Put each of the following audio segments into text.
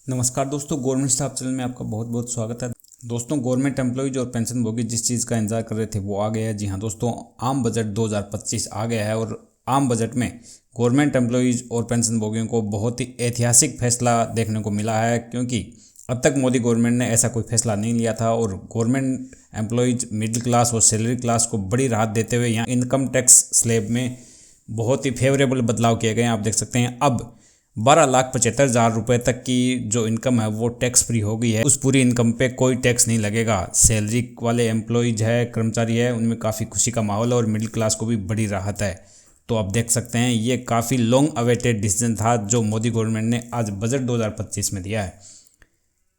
नमस्कार दोस्तों, government staff channel में आपका बहुत बहुत स्वागत है। दोस्तों, गवर्नमेंट एम्प्लॉयज और पेंशन भोगी जिस चीज़ का इंतजार कर रहे थे वो आ गया है। जी हाँ दोस्तों, आम बजट 2025 आ गया है और आम बजट में गवर्नमेंट एम्प्लॉयज और पेंशन भोगियों को बहुत ही ऐतिहासिक फैसला देखने को मिला है, क्योंकि अब तक मोदी गवर्नमेंट ने ऐसा कोई फैसला नहीं लिया था। और गवर्नमेंट एम्प्लॉयज, मिडिल क्लास और सैलरी क्लास को बड़ी राहत देते हुए यहाँ इनकम टैक्स स्लैब में बहुत ही फेवरेबल बदलाव किए गए हैं। आप देख सकते हैं अब 12,75,000 रुपये तक की जो इनकम है वो टैक्स फ्री हो गई है। उस पूरी इनकम पे कोई टैक्स नहीं लगेगा। सैलरी वाले एम्प्लॉयज है, कर्मचारी है, उनमें काफ़ी खुशी का माहौल है और मिडिल क्लास को भी बड़ी राहत है। तो आप देख सकते हैं ये काफ़ी लॉन्ग अवेटेड डिसीजन था जो मोदी गवर्नमेंट ने आज बजट 2025 में दिया है।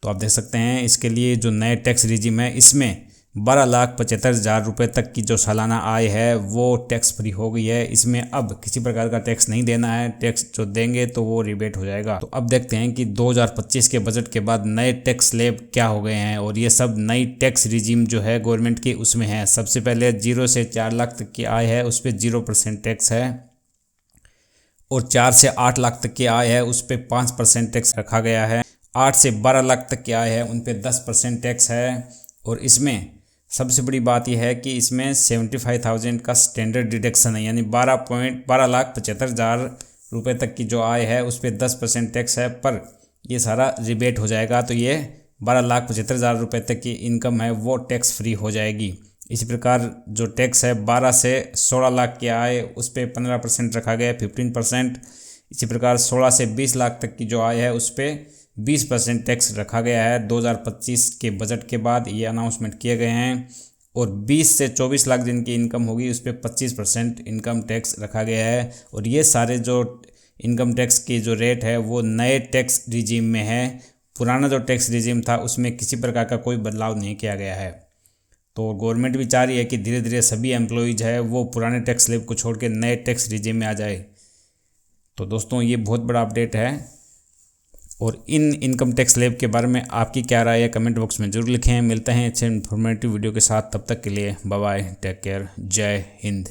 तो आप देख सकते हैं इसके लिए जो नए टैक्स रिजिम है इसमें 12,75,000 रुपये तक की जो सालाना आय है वो टैक्स फ्री हो गई है। इसमें अब किसी प्रकार का टैक्स नहीं देना है। टैक्स जो देंगे तो वो रिबेट हो जाएगा। तो अब देखते हैं कि 2025 के बजट के बाद नए टैक्स स्लैब क्या हो गए हैं और ये सब नई टैक्स रिजिम जो है गवर्नमेंट की उसमें है। सबसे पहले 0 से 4 लाख तक की आय है उस पर 0% टैक्स है, और 4 से 8 लाख तक की आय है उस पर 5% टैक्स रखा गया है। 8 से 12 लाख तक की आय है उन पर 10% टैक्स है। और इसमें सबसे बड़ी बात यह है कि इसमें 75,000 का स्टैंडर्ड डिडक्शन है, यानी 12,75,000 रुपये तक की जो आय है उस पर 10% टैक्स है, पर ये सारा रिबेट हो जाएगा। तो ये 12,75,000 रुपये तक की इनकम है वो टैक्स फ्री हो जाएगी। इसी प्रकार जो टैक्स है 12 से 16 लाख की आय उस पर 15% रखा गया है, 15%। इसी प्रकार 16 से 20 लाख तक की जो आय है उस पर 20% टैक्स रखा गया है। 2025 के बजट के बाद ये अनाउंसमेंट किए गए हैं। और 20 से 24 लाख जिनकी इनकम होगी उस पर 25% इनकम टैक्स रखा गया है। और ये सारे जो इनकम टैक्स की जो रेट है वो नए टैक्स रिजीम में है। पुराना जो टैक्स रिजीम था उसमें किसी प्रकार का कोई बदलाव नहीं किया गया है। तो गवर्नमेंट भी चाह रही है कि धीरे धीरे सभी एम्प्लॉयज है वो पुराने टैक्स स्लैब को छोड़ के नए टैक्स रिजीम में आ जाए। तो दोस्तों ये बहुत बड़ा अपडेट है। और इन इनकम टैक्स स्लैब के बारे में आपकी क्या राय है कमेंट बॉक्स में ज़रूर लिखें। मिलते हैं अच्छे इन्फॉर्मेटिव वीडियो के साथ, तब तक के लिए बाय बाय, टेक केयर, जय हिंद।